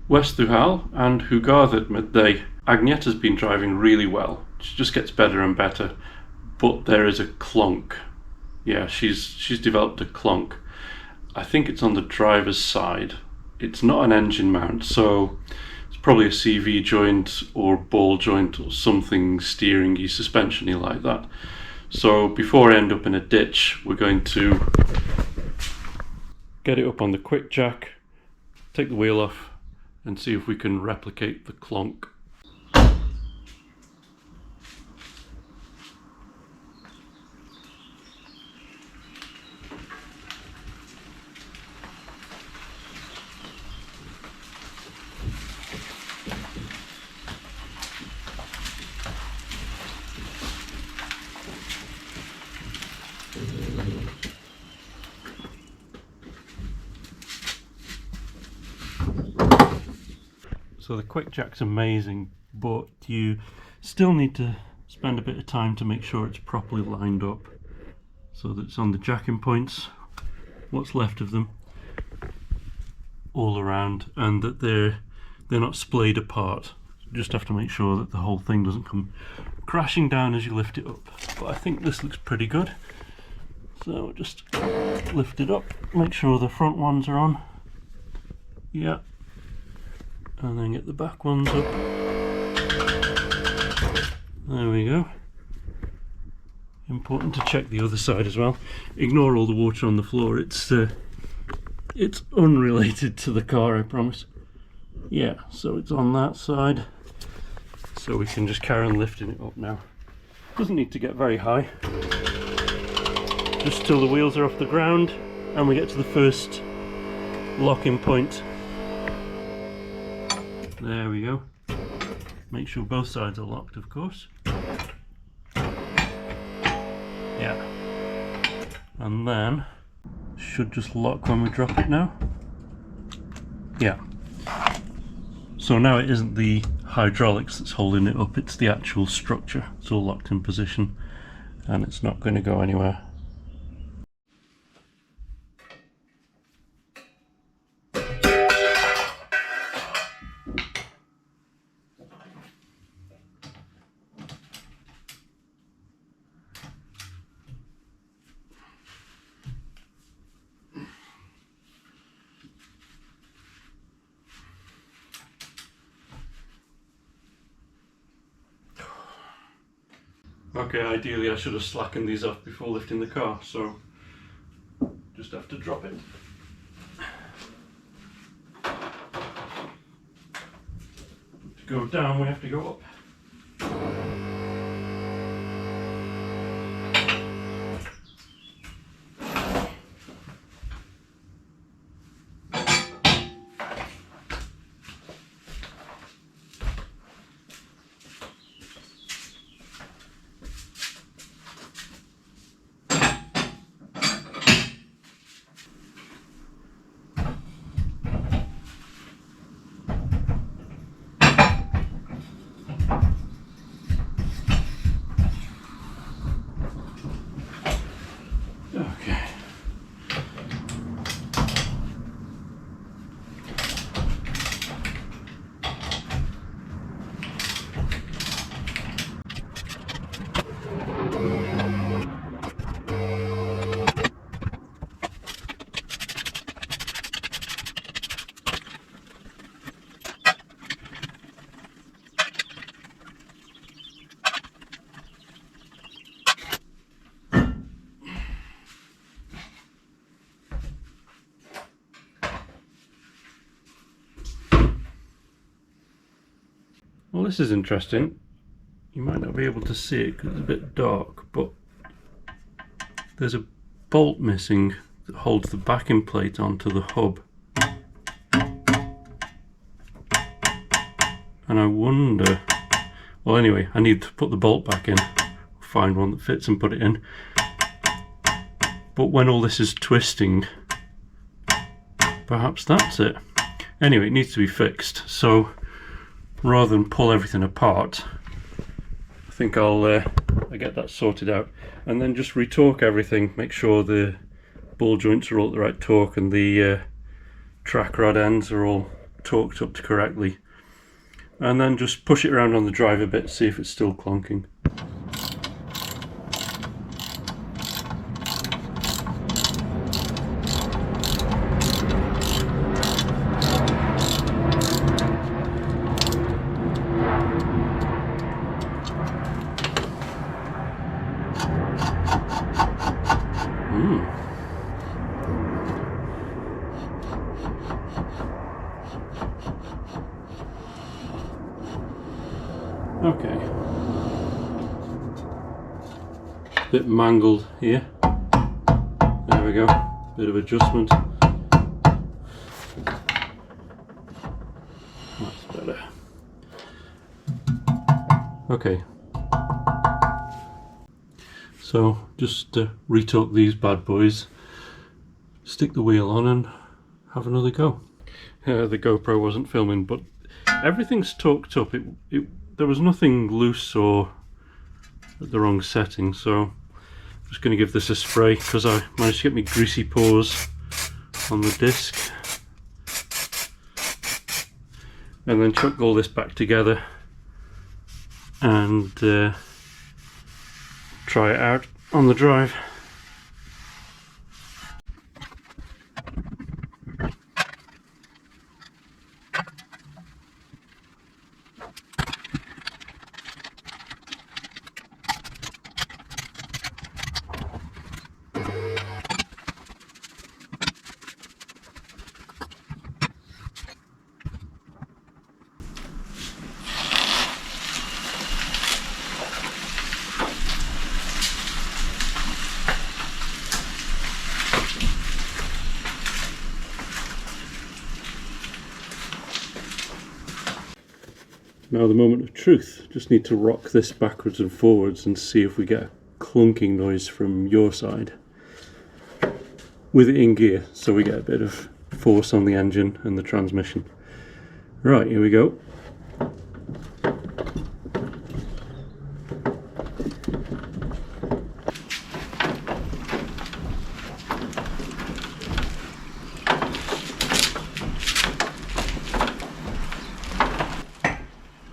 West Thuhal and Hugarthet midday. Agnetha's been driving really well. She just gets better and better. But there is a clonk. Yeah, she's developed a clonk. I think it's on the driver's side. It's not an engine mount, so it's probably a CV joint or ball joint or something steering-y, suspension-y like that. So before I end up in a ditch, we're going to get it up on the quick jack, take the wheel off, and see if we can replicate the clonk. So the quick jack's amazing, but you still need to spend a bit of time to make sure it's properly lined up so that it's on the jacking points, what's left of them, all around, and that they're not splayed apart. You just have to make sure that the whole thing doesn't come crashing down as you lift it up. But I think this looks pretty good. So just lift it up, make sure the front ones are on. Yeah. And then get the back ones up. There we go. Important to check the other side as well. Ignore all the water on the floor. It's unrelated to the car, I promise. Yeah, so it's on that side. So we can just carry on lifting it up now. Doesn't need to get very high. Just till the wheels are off the ground and we get to the first locking point. There we go. Make sure both sides are locked, of course. Yeah. And then should just lock when we drop it now. Yeah. So now it isn't the hydraulics that's holding it up, it's the actual structure. It's all locked in position and it's not going to go anywhere. Okay, ideally I should have slackened these off before lifting the car, so just have to drop it. To go down we have to go up. Okay. Well, this is interesting. You might not be able to see it because it's a bit dark, but there's a bolt missing that holds the backing plate onto the hub. And I wonder, well anyway, I need to put the bolt back in, find one that fits and put it in. But when all this is twisting, perhaps that's it. Anyway, it needs to be fixed, so rather than pull everything apart, I think I'll get that sorted out and then just retorque everything, make sure the ball joints are all at the right torque and the track rod ends are all torqued up correctly. And then just push it around on the drive a bit, see if it's still clonking. Okay. Bit mangled here. There we go. Bit of adjustment. That's better. Okay. So just retorque these bad boys, stick the wheel on and have another go. The GoPro wasn't filming, but everything's torqued up. There was nothing loose or at the wrong setting, so I'm just going to give this a spray because I managed to get my greasy paws on the disc. And then chuck all this back together and try it out on the drive. Now the moment of truth. Just need to rock this backwards and forwards and see if we get a clunking noise from your side. With it in gear, so we get a bit of force on the engine and the transmission. Right, here we go.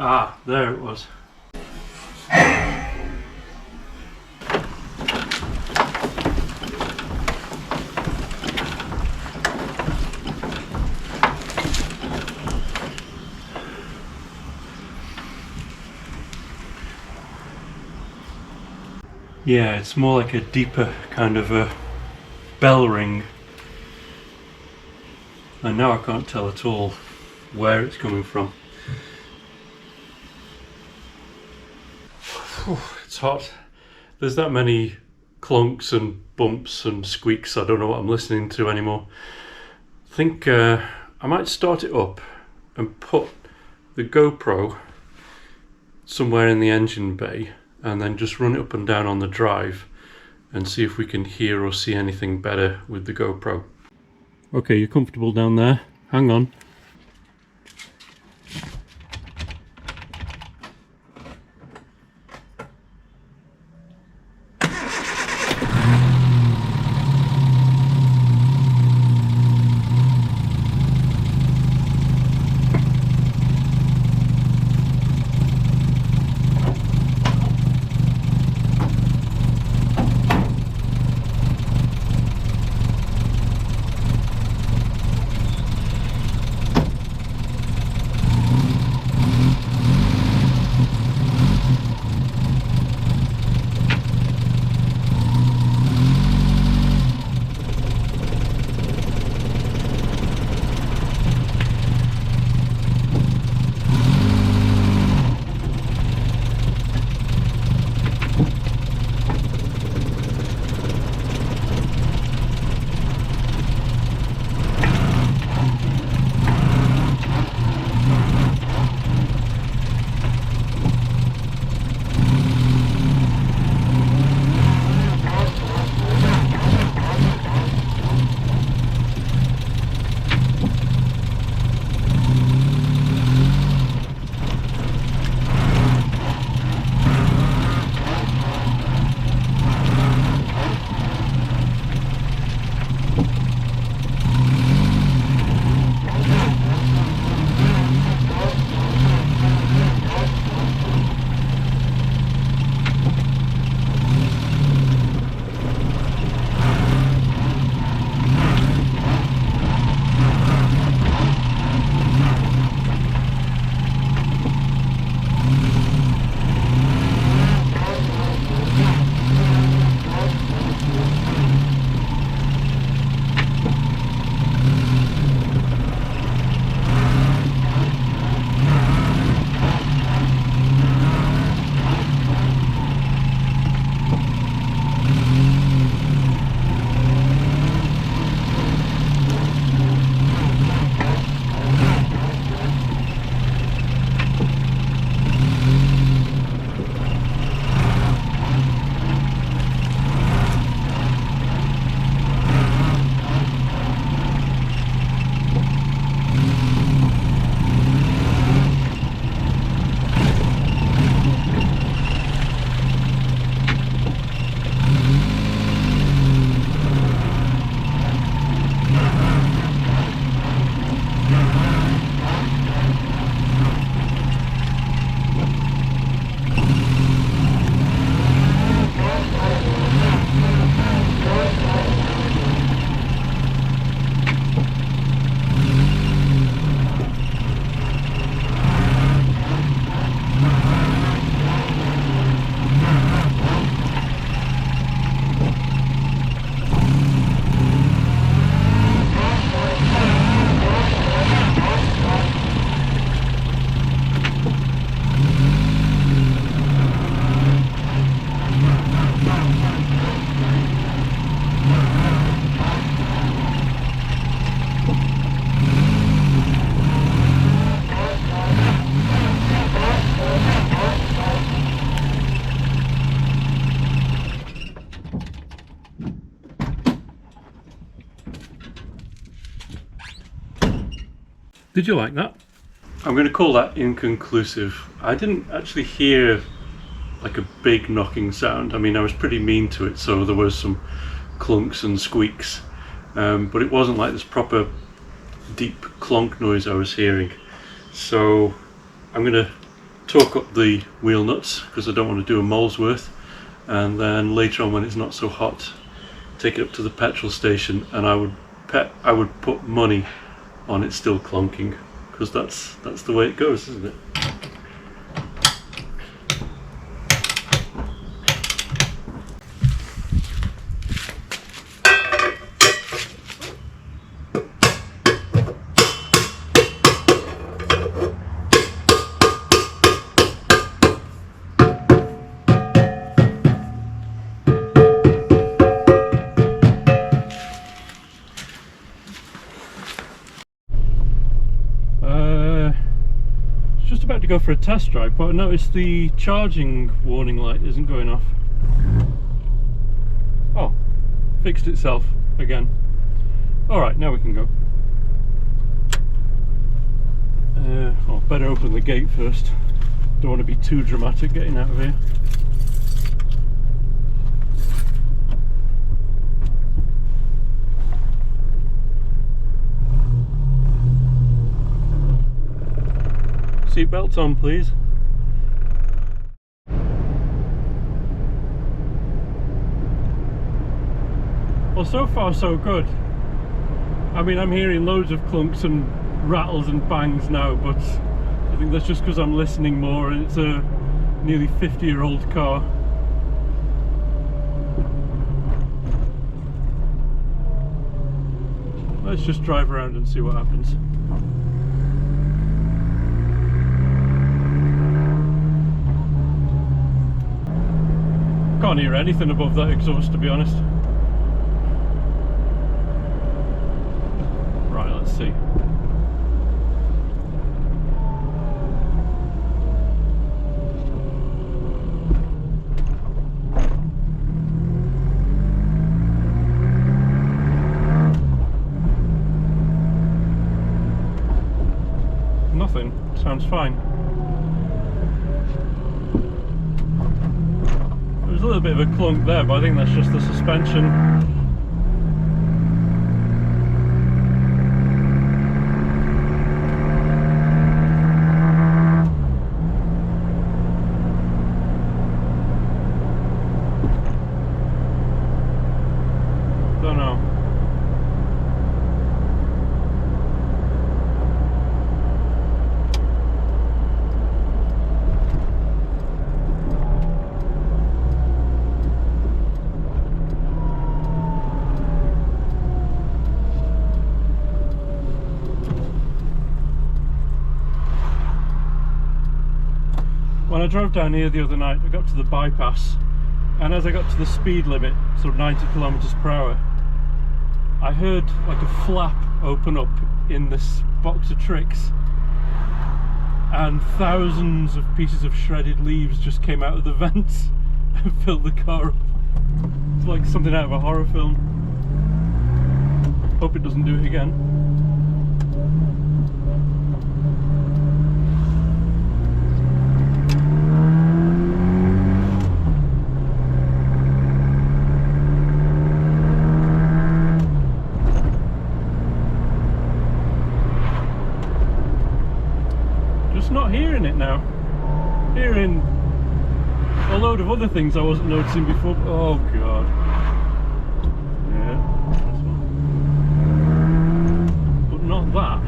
Ah, there it was. Yeah, it's more like a deeper kind of a bell ring. And now I can't tell at all where it's coming from. It's hot. There's that many clunks and bumps and squeaks, I don't know what I'm listening to anymore. I think I might start it up and put the GoPro somewhere in the engine bay and then just run it up and down on the drive and see if we can hear or see anything better with the GoPro. Okay, you're comfortable down there? Hang on. Did you like that? I'm going to call that inconclusive. I didn't actually hear like a big knocking sound. I mean, I was pretty mean to it, so there was some clunks and squeaks, but it wasn't like this proper deep clonk noise I was hearing. So I'm going to torque up the wheel nuts because I don't want to do a Molesworth, and then later on when it's not so hot, take it up to the petrol station, and I would put money on it still clonking, because that's the way it goes, isn't it? About to go for a test drive, but I noticed the charging warning light isn't going off. Oh, fixed itself again. Alright, now we can go. Oh, better open the gate first. Don't want to be too dramatic getting out of here. Seatbelts on, please. Well, so far so good. I mean, I'm hearing loads of clunks and rattles and bangs now, but I think that's just because I'm listening more, and it's a nearly 50-year-old car. Let's just drive around and see what happens. Can't hear anything above that exhaust, to be honest. Right, let's see. Nothing. Sounds fine. There's a little bit of a clunk there, but I think that's just the suspension. Don't know. When I drove down here the other night, I got to the bypass, and as I got to the speed limit, sort of 90 kilometers per hour, I heard like a flap open up in this box of tricks, and thousands of pieces of shredded leaves just came out of the vents and filled the car up. It's like something out of a horror film. Hope it doesn't do it again. Not hearing it now. Hearing a load of other things I wasn't noticing before. Oh god. Yeah, that's one. But not that.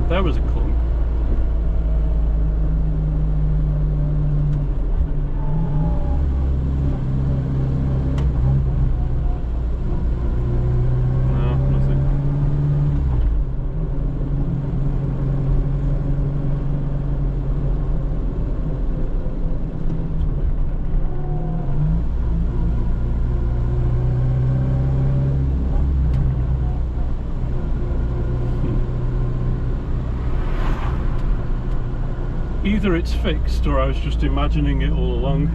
There was a clunk. either it's fixed or I was just imagining it all along.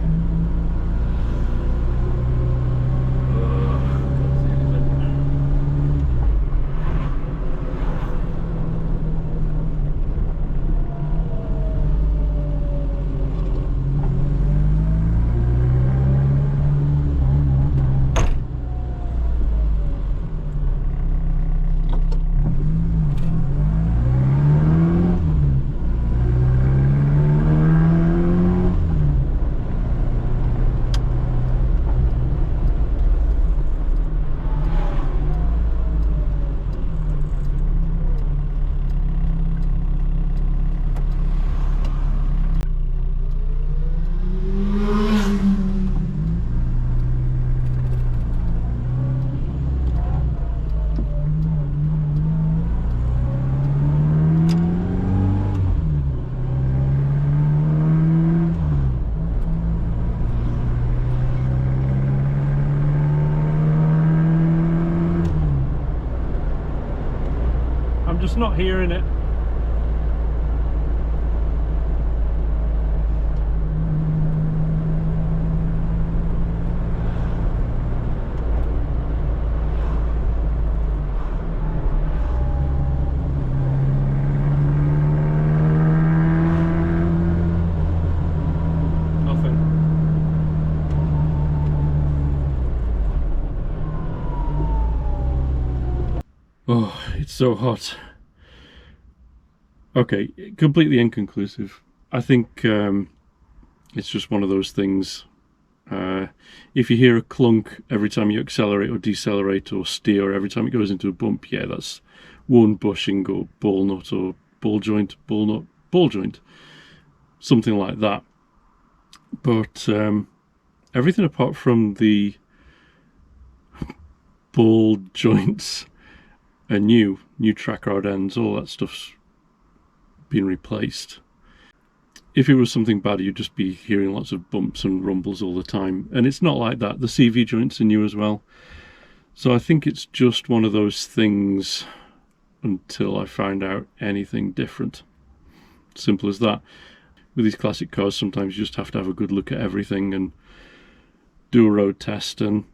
I'm just not hearing it. Nothing. Oh, it's so hot. Okay, completely inconclusive. I think it's just one of those things. If you hear a clunk every time you accelerate or decelerate or steer, every time it goes into a bump, yeah, that's one bushing or ball nut or ball joint, ball nut, ball joint, something like that. But everything apart from the ball joints are new track rod ends, all that stuff's been replaced. If it was something bad, you'd just be hearing lots of bumps and rumbles all the time, and it's not like that. The CV joints are new as well, so I think it's just one of those things until I find out anything different. Simple as that. With these classic cars, sometimes you just have to have a good look at everything and do a road test, and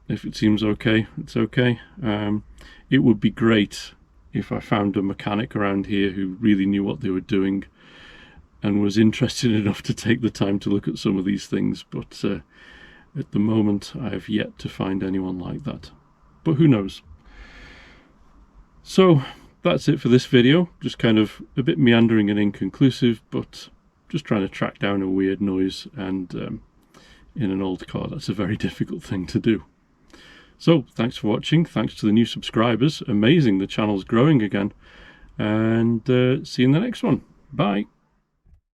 if it seems okay, it's okay. It would be great if I found a mechanic around here who really knew what they were doing and was interested enough to take the time to look at some of these things, but at the moment I have yet to find anyone like that. But who knows? So that's it for this video. Just kind of a bit meandering and inconclusive, but just trying to track down a weird noise, and in an old car that's a very difficult thing to do. So thanks for watching, thanks to the new subscribers, amazing, the channel's growing again, and see you in the next one. Bye.